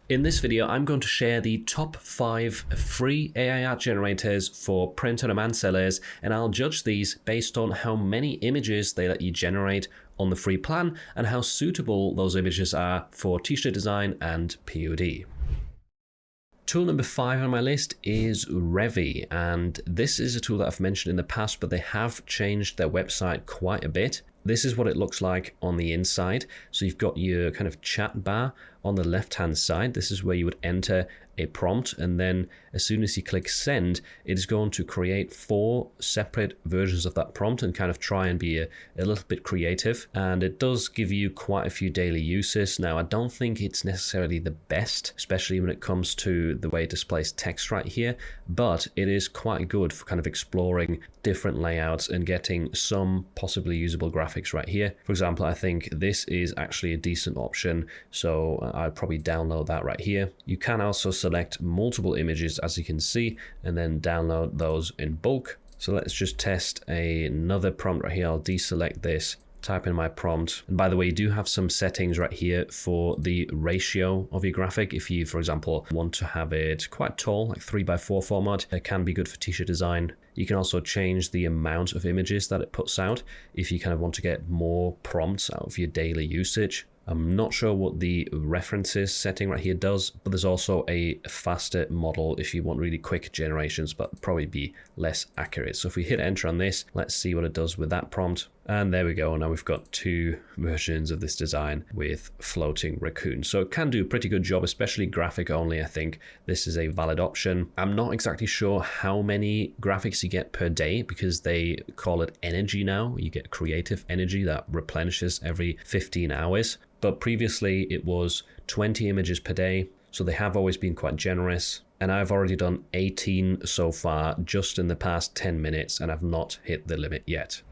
In this video, I'm going to share the top 5 free AI art generators for print-on-demand sellers, and I'll judge these based on how many images they let you generate on the free plan and how suitable those images are for t-shirt design and POD. Tool number 5 on my list is Revi, and this is a tool that I've mentioned in the past, but they have changed their website quite a bit. This is what it looks like on the inside. So you've got your kind of chat bar on the left-hand side. This is where you would enter a prompt, and then as soon as you click send, it is going to create 4 separate versions of that prompt and kind of try and be a little bit creative. And it does give you quite a few daily uses. Now, I don't think it's necessarily the best, especially when it comes to the way it displays text right here, but it is quite good for kind of exploring different layouts and getting some possibly usable graphics right here. For example, I think this is actually a decent option, so I'd probably download that right here. You can also select multiple images, as you can see, and then download those in bulk. So let's just test another prompt right here. I'll deselect this, type in my prompt. And by the way, you do have some settings right here for the ratio of your graphic. If you, for example, want to have it quite tall, like 3x4 format, it can be good for t-shirt design. You can also change the amount of images that it puts out if you kind of want to get more prompts out of your daily usage. I'm not sure what the references setting right here does, but there's also a faster model if you want really quick generations, but probably be less accurate. So if we hit enter on this, let's see what it does with that prompt. And there we go. Now we've got 2 versions of this design with floating raccoon. So it can do a pretty good job, especially graphic only. I think this is a valid option. I'm not exactly sure how many graphics you get per day because they call it energy now. You get creative energy that replenishes every 15 hours. But previously it was 20 images per day. So they have always been quite generous. And I've already done 18 so far just in the past 10 minutes, and I've not hit the limit yet.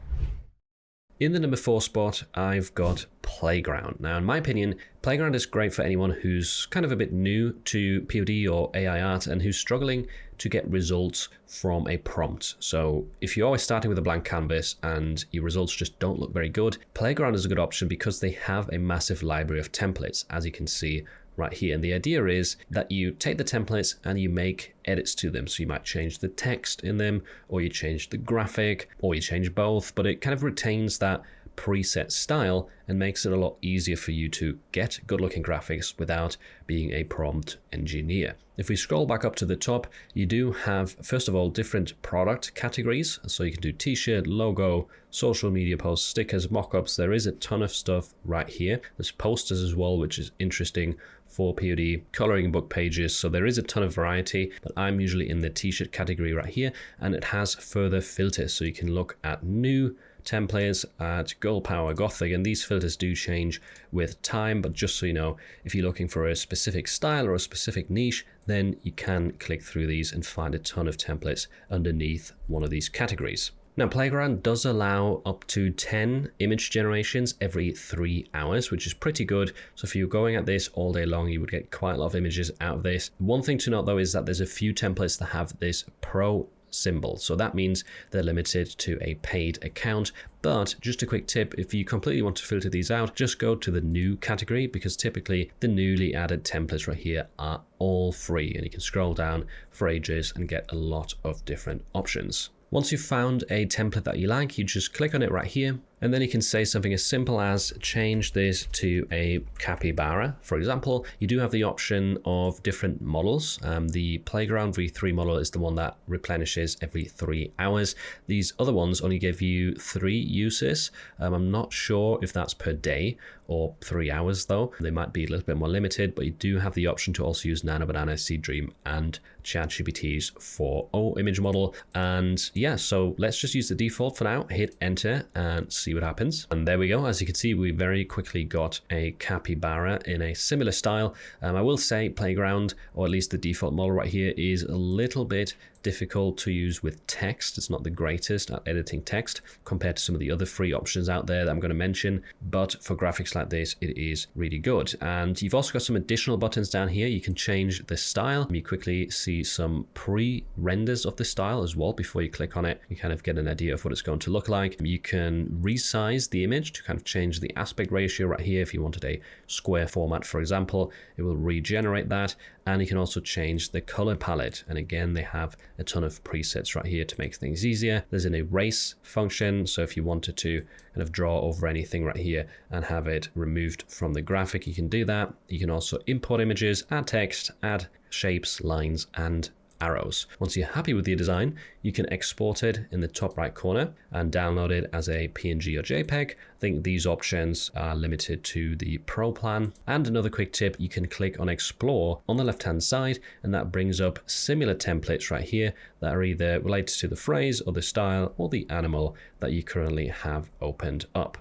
In the number 4 spot, I've got Playground. Now, in my opinion, Playground is great for anyone who's kind of a bit new to POD or AI art and who's struggling to get results from a prompt. So if you're always starting with a blank canvas and your results just don't look very good, Playground is a good option because they have a massive library of templates, as you can see right here. And the idea is that you take the templates and you make edits to them. So you might change the text in them, or you change the graphic, or you change both, but it kind of retains that preset style and makes it a lot easier for you to get good looking graphics without being a prompt engineer. If we scroll back up to the top, you do have, first of all, different product categories. So you can do t-shirt, logo, social media posts, stickers, mock-ups. There is a ton of stuff right here. There's posters as well, which is interesting for POD, coloring book pages. So there is a ton of variety, but I'm usually in the t-shirt category right here, and it has further filters. So you can look at new templates, at Girl Power, Gothic, and these filters do change with time, but just so you know, if you're looking for a specific style or a specific niche, then you can click through these and find a ton of templates underneath one of these categories. Now, Playground does allow up to 10 image generations every 3 hours, which is pretty good. So if you're going at this all day long, you would get quite a lot of images out of this. One thing to note though is that there's a few templates that have this pro symbol. So that means they're limited to a paid account. But just a quick tip, if you completely want to filter these out, just go to the new category, because typically the newly added templates right here are all free, and you can scroll down for ages and get a lot of different options. Once you've found a template that you like, you just click on it right here, and then you can say something as simple as change this to a capybara. For example, you do have the option of different models. The Playground V3 model is the one that replenishes every 3 hours. These other ones only give you 3 uses. I'm not sure if that's per day or 3 hours though. They might be a little bit more limited, but you do have the option to also use Nano Banana, Seedream, and ChatGPT's 4o image model. And yeah, so let's just use the default for now, hit enter and see what happens. And there we go. As you can see, we very quickly got a capybara in a similar style. I will say Playground, or at least the default model right here, is a little bit difficult to use with text. It's not the greatest at editing text compared to some of the other free options out there that I'm going to mention, but for graphics like this, it is really good. And you've also got some additional buttons down here. You can change the style. You quickly see some pre-renders of the style as well before you click on it. You kind of get an idea of what it's going to look like. You can resize the image to kind of change the aspect ratio right here. If you wanted a square format, for example, it will regenerate that. And you can also change the color palette. And again, they have a ton of presets right here to make things easier. There's an erase function. So if you wanted to kind of draw over anything right here and have it removed from the graphic, you can do that. You can also import images, add text, add shapes, lines, and arrows. Once you're happy with your design, you can export it in the top right corner and download it as a PNG or JPEG. I think these options are limited to the Pro plan. And another quick tip, you can click on Explore on the left-hand side, and that brings up similar templates right here that are either related to the phrase or the style or the animal that you currently have opened up.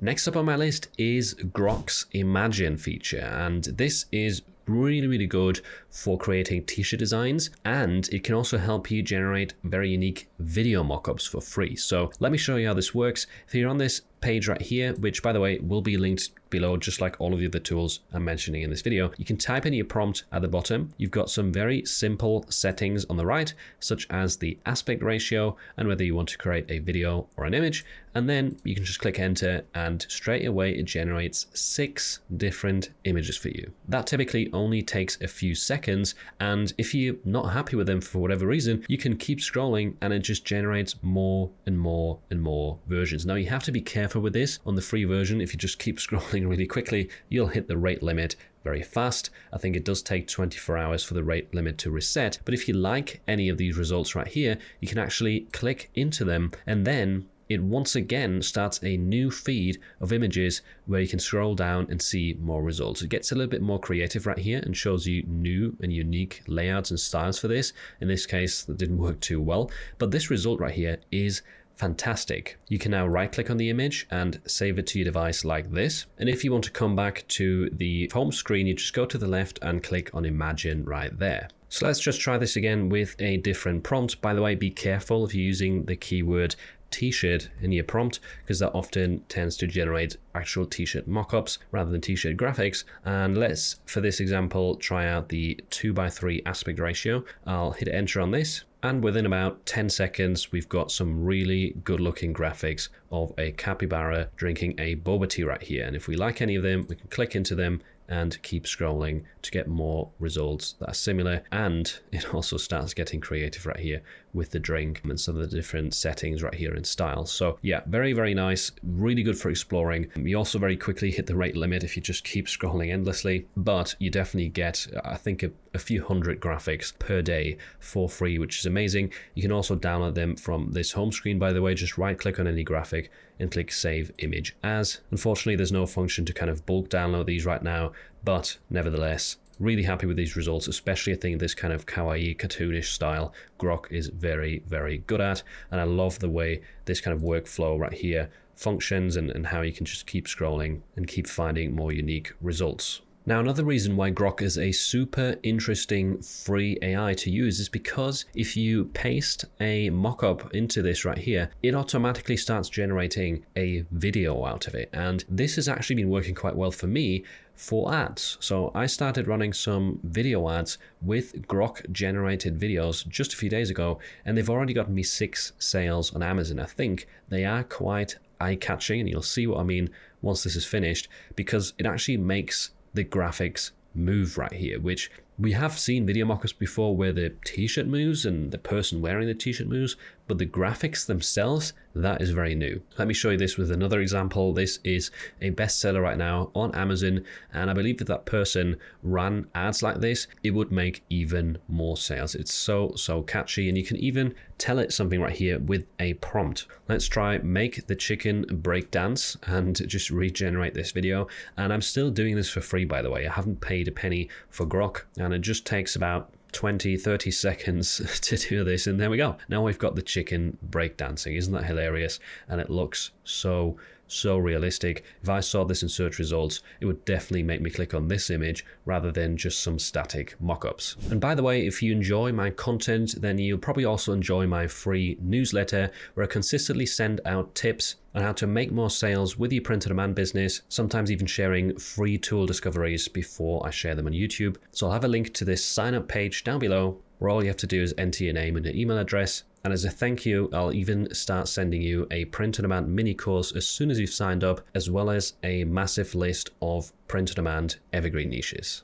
Next up on my list is Grok's Imagine feature, and this is really good for creating t-shirt designs, and it can also help you generate very unique video mockups for free. So let me show you how this works. If you're on this page right here, which by the way will be linked below, just like all of the other tools I'm mentioning in this video, you can type in your prompt at the bottom. You've got some very simple settings on the right, such as the aspect ratio and whether you want to create a video or an image, and then you can just click enter, and straight away it generates 6 different images for you. That typically only takes a few seconds, and if you're not happy with them for whatever reason, you can keep scrolling and it just generates more and more and more versions. Now you have to be careful with this. On the free version, if you just keep scrolling really quickly, you'll hit the rate limit very fast. I think it does take 24 hours for the rate limit to reset, but if you like any of these results right here, you can actually click into them, and then it once again starts a new feed of images where you can scroll down and see more results. It gets a little bit more creative right here and shows you new and unique layouts and styles for this. In this case, that didn't work too well, but this result right here is fantastic. You can now right click on the image and save it to your device like this. And if you want to come back to the home screen, you just go to the left and click on Imagine right there. So let's just try this again with a different prompt. By the way, be careful if you're using the keyword t-shirt in your prompt, because that often tends to generate actual t-shirt mockups rather than t-shirt graphics. And let's, for this example, try out the 2:3 aspect ratio. I'll hit enter on this, and within about 10 seconds, we've got some really good looking graphics of a capybara drinking a boba tea right here. And if we like any of them, we can click into them and keep scrolling to get more results that are similar. And it also starts getting creative right here with the drink and some of the different settings right here in style. So yeah, very nice, really good for exploring. You also very quickly hit the rate limit if you just keep scrolling endlessly, but you definitely get, I think, a few hundred graphics per day for free, which is amazing. You can also download them from this home screen, by the way. Just right click on any graphic and click Save Image As. Unfortunately, there's no function to kind of bulk download these right now, but nevertheless, really happy with these results, especially I think this kind of kawaii, cartoonish style Grok is very good at. And I love the way this kind of workflow right here functions and how you can just keep scrolling and keep finding more unique results. Now, another reason why Grok is a super interesting free AI to use is because if you paste a mockup into this right here, it automatically starts generating a video out of it. And this has actually been working quite well for me for ads. So I started running some video ads with Grok generated videos just a few days ago, and they've already gotten me 6 sales on Amazon. I think they are quite eye-catching, and you'll see what I mean once this is finished, because it actually makes the graphics move right here, which we have seen video mockups before where the t-shirt moves and the person wearing the t-shirt moves, but the graphics themselves, that is very new. Let me show you this with another example. This is a bestseller right now on Amazon, and I believe if that person ran ads like this, it would make even more sales. It's so catchy, and you can even tell it something right here with a prompt. Let's try make the chicken break dance and just regenerate this video. And I'm still doing this for free, by the way. I haven't paid a penny for Grok, and it just takes about 20-30 seconds to do this, and there we go. Now we've got the chicken breakdancing. Isn't that hilarious? And it looks so realistic. If I saw this in search results, it would definitely make me click on this image rather than just some static mockups. And by the way, if you enjoy my content, then you'll probably also enjoy my free newsletter, where I consistently send out tips on how to make more sales with your print-on-demand business, sometimes even sharing free tool discoveries before I share them on YouTube. So I'll have a link to this sign-up page down below, where all you have to do is enter your name and your email address, And as a thank you, I'll even start sending you a print-on-demand mini course as soon as you've signed up, as well as a massive list of print-on-demand evergreen niches.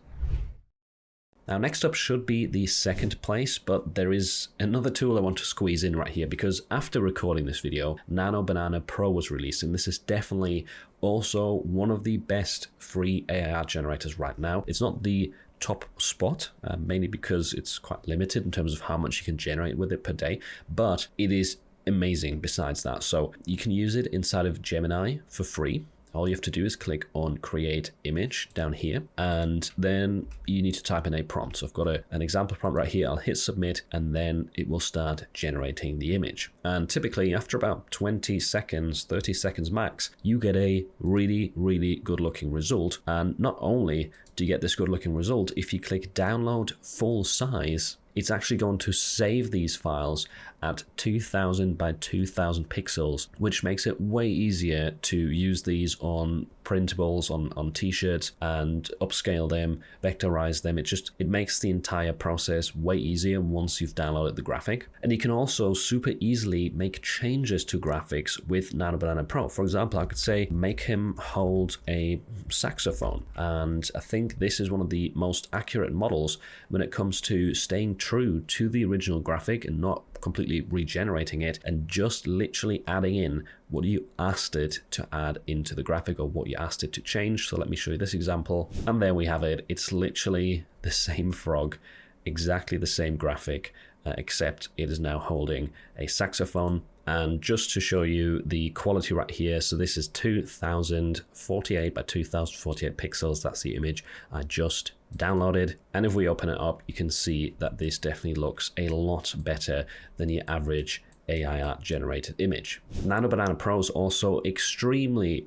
Now, next up should be the second place, but there is another tool I want to squeeze in right here, because after recording this video, Nano Banana Pro was released, and this is definitely also one of the best free AI art generators right now. It's not the top spot, mainly because it's quite limited in terms of how much you can generate with it per day, but it is amazing besides that. So you can use it inside of Gemini for free. All you have to do is click on create image down here, and then you need to type in a prompt. So I've got an example prompt right here. I'll hit submit, and then it will start generating the image. And typically after about 20 seconds, 30 seconds max, you get a really, really good looking result. And not only do you get this good looking result, if you click download full size, it's actually going to save these files at 2000 by 2000 pixels, which makes it way easier to use these on printables, on t-shirts, and upscale them, vectorize them. It makes the entire process way easier once you've downloaded the graphic. And you can also super easily make changes to graphics with Nano Banana Pro. For example, I could say make him hold a saxophone, and I think this is one of the most accurate models when it comes to staying true to the original graphic and not completely regenerating it, and just literally adding in what you asked it to add into the graphic, or what you asked it to change. So let me show you this example, and there we have it. It's literally the same frog, exactly the same graphic, except it is now holding a saxophone. And just to show you the quality right here, so this is 2048 by 2048 pixels. That's the image I just downloaded. And if we open it up, you can see that this definitely looks a lot better than your average AI art generated image. Nano Banana Pro is also extremely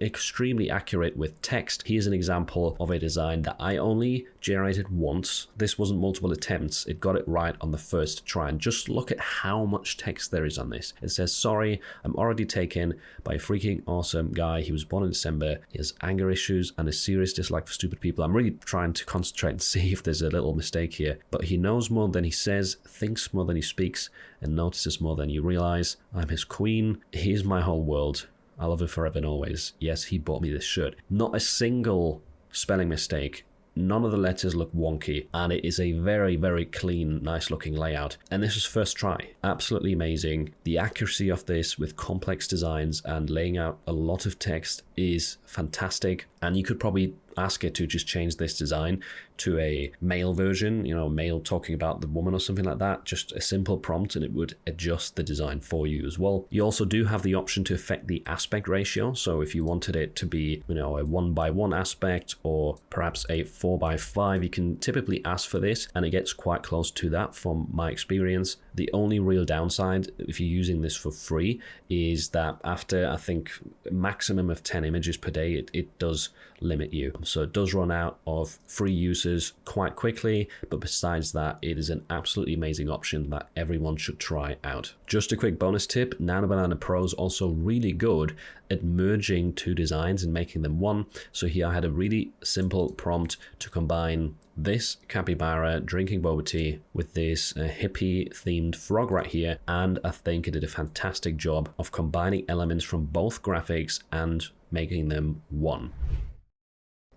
accurate with text. Here's an example of a design that I only generated once. This wasn't multiple attempts. It got it right on the first try. And just look at how much text there is on this. It says, sorry, I'm already taken by a freaking awesome guy. He was born in December. He has anger issues and a serious dislike for stupid people. I'm really trying to concentrate and see if there's a little mistake here. But he knows more than he says, thinks more than he speaks, and notices more than you realize. I'm his queen. He's my whole world. I love him forever and always. Yes, he bought me this shirt. Not a single spelling mistake. None of the letters look wonky, and it is a very, very clean, nice looking layout. And this was first try. Absolutely amazing. The accuracy of this with complex designs and laying out a lot of text is fantastic. And you could probably ask it to just change this design to a male version, male talking about the woman or something like that. Just a simple prompt, and it would adjust the design for you as well. You also do have the option to affect the aspect ratio. So if you wanted it to be, a 1:1 aspect, or perhaps a 4:5, you can typically ask for this, and it gets quite close to that from my experience. The only real downside, if you're using this for free, is that after, I think, a maximum of 10 images per day, it does limit you. So it does run out of free users quite quickly, but besides that, it is an absolutely amazing option that everyone should try out. Just a quick bonus tip, Nano Banana Pro is also really good at merging two designs and making them one. So here I had a really simple prompt to combine this capybara drinking boba tea with this hippie themed frog right here, and I think it did a fantastic job of combining elements from both graphics and making them one.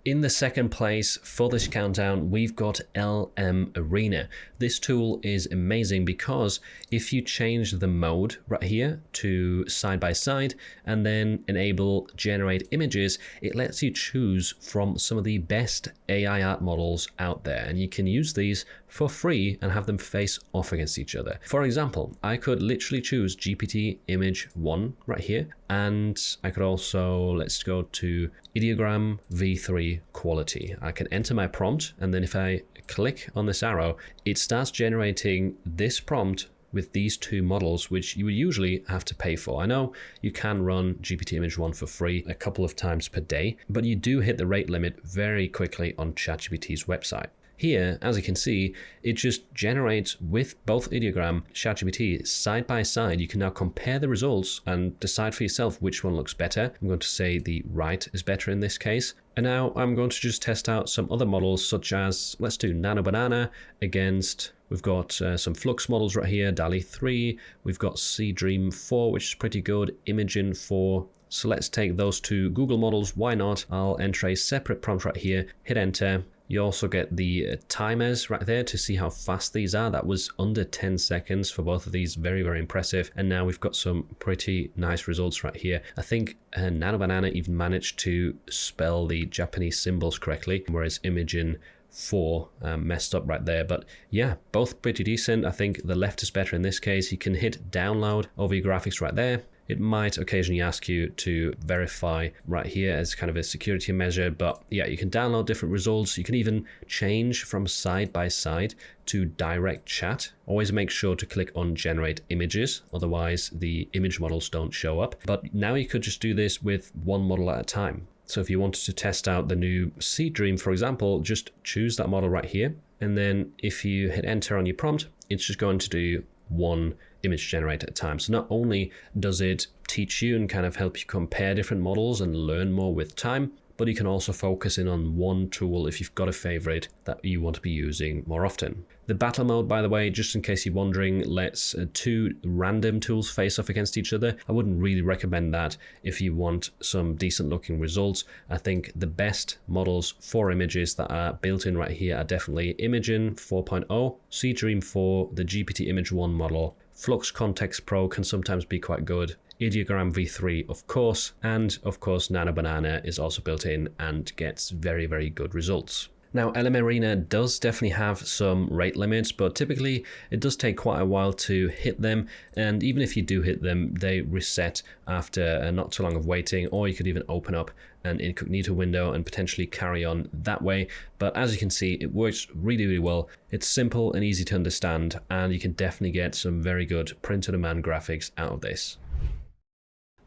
In the second place for this countdown, we've got LM Arena. This tool is amazing because if you change the mode right here to side by side and then enable generate images, it lets you choose from some of the best AI art models out there, and you can use these for free and have them face off against each other. For example, I could literally choose GPT image 1 right here, and I could also, let's go to Ideogram V3 quality. I can enter my prompt, and then if I click on this arrow, it starts generating this prompt with these two models, which you would usually have to pay for. I know you can run GPT Image 1 for free a couple of times per day, but you do hit the rate limit very quickly on ChatGPT's website. Here, as you can see, it just generates with both Ideogram, ChatGPT side by side. You can now compare the results and decide for yourself which one looks better. I'm going to say the right is better in this case. And now I'm going to just test out some other models, such as, let's do Nano Banana against, We've got some Flux models right here, DALL-E 3. We've got Seedream 4, which is pretty good, Imagen 4. So let's take those two Google models. Why not? I'll enter a separate prompt right here, hit enter. You also get the timers right there to see how fast these are. That was under 10 seconds for both of these. Very, very impressive. And now we've got some pretty nice results right here. I think Nano Banana even managed to spell the Japanese symbols correctly, whereas Imagen 4 messed up right there. But yeah, both pretty decent. I think the left is better in this case. You can hit download over your graphics right there. It might occasionally ask you to verify right here as kind of a security measure, but yeah, you can download different results. You can even change from side by side to direct chat. Always make sure to click on generate images, otherwise the image models don't show up. But now you could just do this with one model at a time. So if you wanted to test out the new Seedream, for example, just choose that model right here. And then if you hit enter on your prompt, it's just going to do one image generator at a time. So not only does it teach you and kind of help you compare different models and learn more with time, but you can also focus in on one tool if you've got a favorite that you want to be using more often. The battle mode, by the way, just in case you're wondering, lets two random tools face off against each other. I wouldn't really recommend that if you want some decent looking results. I think the best models for images that are built in right here are definitely Imagen 4.0, Seedream 4, the GPT-Image1 model. Flux Context Pro can sometimes be quite good. Ideogram V3, of course, and of course Nano Banana is also built in and gets very, very good results. Now, LM Arena does definitely have some rate limits, but typically it does take quite a while to hit them. And even if you do hit them, they reset after not too long of waiting, or you could even open up an incognito window and potentially carry on that way. But as you can see, it works really, really well. It's simple and easy to understand, and you can definitely get some very good print-on-demand graphics out of this.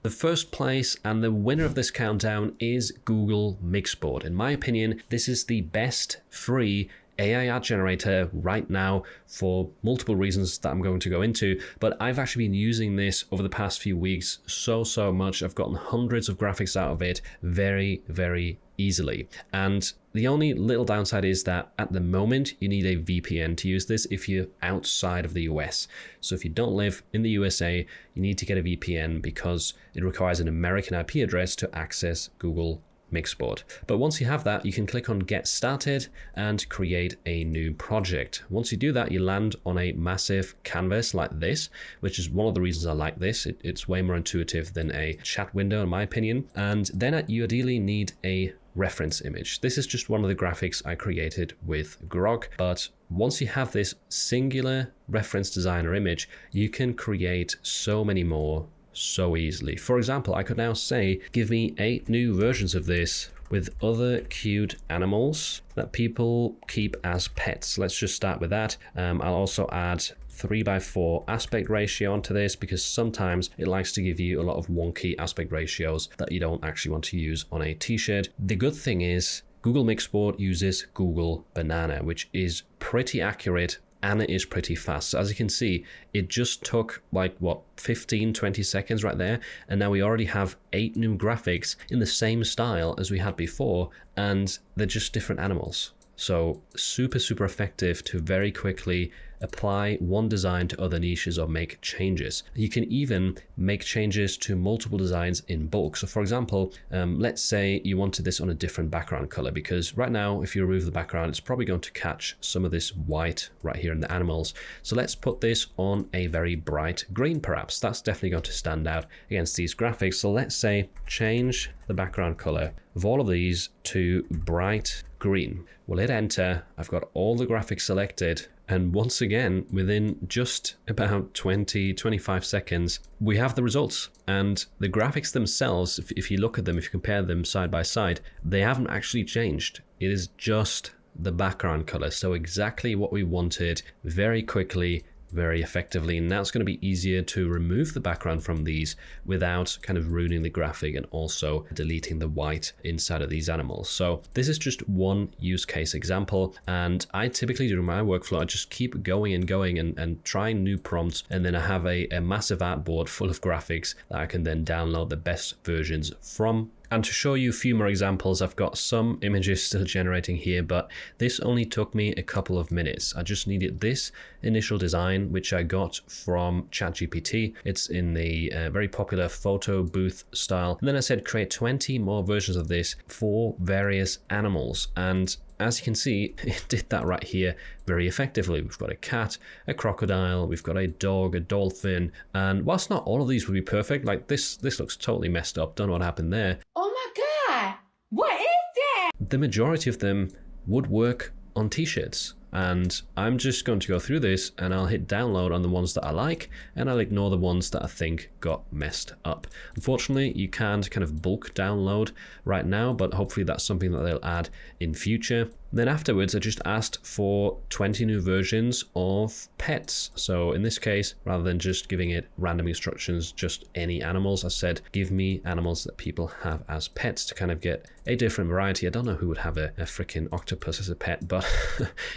The first place and the winner of this countdown is Google Mixboard. In my opinion, this is the best free AI art generator right now for multiple reasons that I'm going to go into, but I've actually been using this over the past few weeks so much. I've gotten hundreds of graphics out of it very, very easily. And the only little downside is that at the moment you need a VPN to use this if you're outside of the US. So if you don't live in the USA, you need to get a VPN because it requires an American IP address to access Google Mixboard. But once you have that, you can click on Get Started and create a new project. Once you do that, you land on a massive canvas like this, which is one of the reasons I like this. It's way more intuitive than a chat window, in my opinion. And then you ideally need a reference image. This is just one of the graphics I created with Grok, but once you have this singular reference designer image, you can create so many more so easily. For example, I could now say, give me 8 new versions of this with other cute animals that people keep as pets. Let's just start with that. I'll also add 3:4 aspect ratio onto this because sometimes it likes to give you a lot of wonky aspect ratios that you don't actually want to use on a t-shirt. The good thing is Google Mixboard uses Google Banana, which is pretty accurate and it is pretty fast. So as you can see, it just took like 15-20 seconds right there, and now we already have 8 new graphics in the same style as we had before, and they're just different animals. So super effective to very quickly apply one design to other niches or make changes. You can even make changes to multiple designs in bulk. So for example, let's say you wanted this on a different background color, because right now if you remove the background, it's probably going to catch some of this white right here in the animals. So let's put this on a very bright green perhaps. That's definitely going to stand out against these graphics. So let's say change the background color of all of these to bright green. We'll hit enter. I've got all the graphics selected, and once again, within just about 20-25 seconds, we have the results. And the graphics themselves, if you look at them, if you compare them side by side, they haven't actually changed. It is just the background color. So exactly what we wanted, very quickly, very effectively. Now it's going to be easier to remove the background from these without kind of ruining the graphic and also deleting the white inside of these animals. So this is just one use case example, and I typically do my workflow, I just keep going and trying new prompts, and then I have a massive artboard full of graphics that I can then download the best versions from And to show you a few more examples, I've got some images still generating here, but this only took me a couple of minutes. I just needed this initial design, which I got from ChatGPT. It's in the very popular photo booth style. And then I said, create 20 more versions of this for various animals. And as you can see, it did that right here very effectively. We've got a cat, a crocodile, we've got a dog, a dolphin, and whilst not all of these would be perfect, like this looks totally messed up. Don't know what happened there. Oh my god, what is that? The majority of them would work on t-shirts. And I'm just going to go through this and I'll hit download on the ones that I like and I'll ignore the ones that I think got messed up. Unfortunately, you can't kind of bulk download right now, but hopefully that's something that they'll add in future. Then afterwards, I just asked for 20 new versions of pets. So in this case, rather than just giving it random instructions, just any animals, I said, give me animals that people have as pets to kind of get a different variety. I don't know who would have a freaking octopus as a pet, but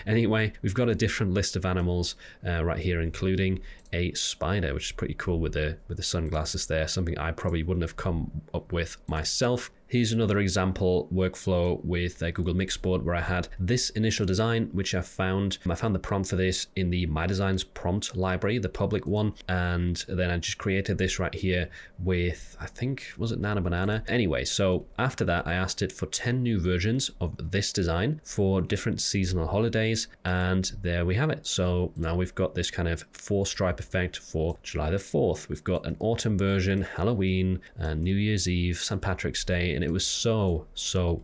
anyway, we've got a different list of animals right here, including a spider, which is pretty cool with the sunglasses there, something I probably wouldn't have come up with myself. Here's another example workflow with Google Mixboard where I had this initial design, which I found the prompt for this in the My Designs prompt library, the public one. And then I just created this right here with, I think, was it Nana Banana? Anyway, so after that, I asked it for 10 new versions of this design for different seasonal holidays. And there we have it. So now we've got this kind of 4-stripe effect for July the 4th. We've got an autumn version, Halloween, New Year's Eve, St. Patrick's Day, and it was so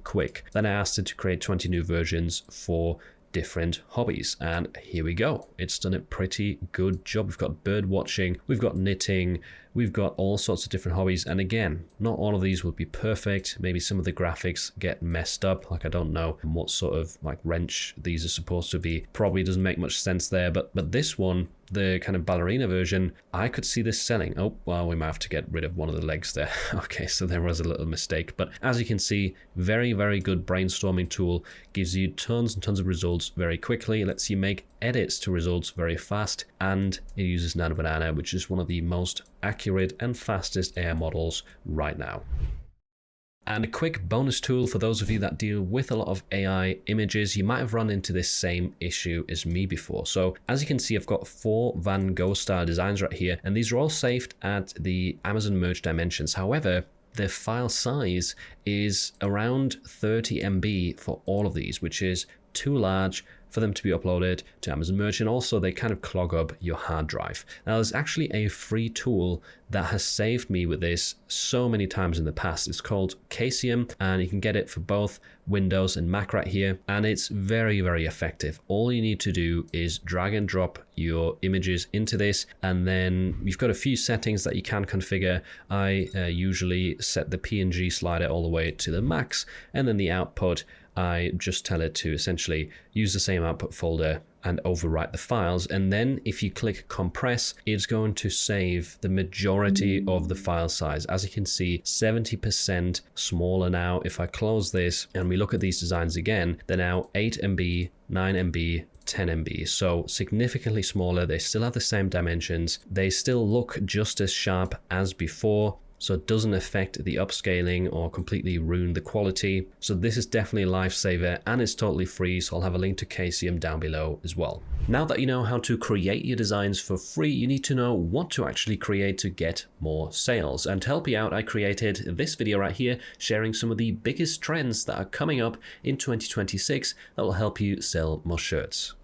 quick. Then I asked it to create 20 new versions for different hobbies, and here we go. It's done a pretty good job. We've got bird watching, we've got knitting, we've got all sorts of different hobbies, and again, not all of these will be perfect. Maybe some of the graphics get messed up, like I don't know what sort of like wrench these are supposed to be. Probably doesn't make much sense there, but this one, the kind of ballerina version, I could see this selling. Oh, well, we might have to get rid of one of the legs there. Okay, so there was a little mistake, but as you can see, very good brainstorming tool, gives you tons and tons of results very quickly, lets you make edits to results very fast, and it uses Nana Banana, which is one of the most accurate and fastest AI models right now. And a quick bonus tool for those of you that deal with a lot of AI images, you might have run into this same issue as me before. So as you can see, I've got 4 Van Gogh style designs right here, and these are all saved at the Amazon Merge dimensions. However, the file size is around 30 MB for all of these, which is too large for them to be uploaded to Amazon Merge, and also they kind of clog up your hard drive. Now there's actually a free tool that has saved me with this so many times in the past. It's called Casium, and you can get it for both Windows and Mac right here, and it's very effective. All you need to do is drag and drop your images into this, and then you've got a few settings that you can configure. I usually set the PNG slider all the way to the max, and then the output, I just tell it to essentially use the same output folder and overwrite the files. And then if you click compress, it's going to save the majority of the file size. As you can see, 70% smaller now. If I close this and we look at these designs again, they're now 8 MB, 9 MB, 10 MB, so significantly smaller. They still have the same dimensions. They still look just as sharp as before, so it doesn't affect the upscaling or completely ruin the quality. So this is definitely a lifesaver, and it's totally free, so I'll have a link to Casium down below as well. Now that you know how to create your designs for free, you need to know what to actually create to get more sales. And to help you out, I created this video right here sharing some of the biggest trends that are coming up in 2026 that will help you sell more shirts.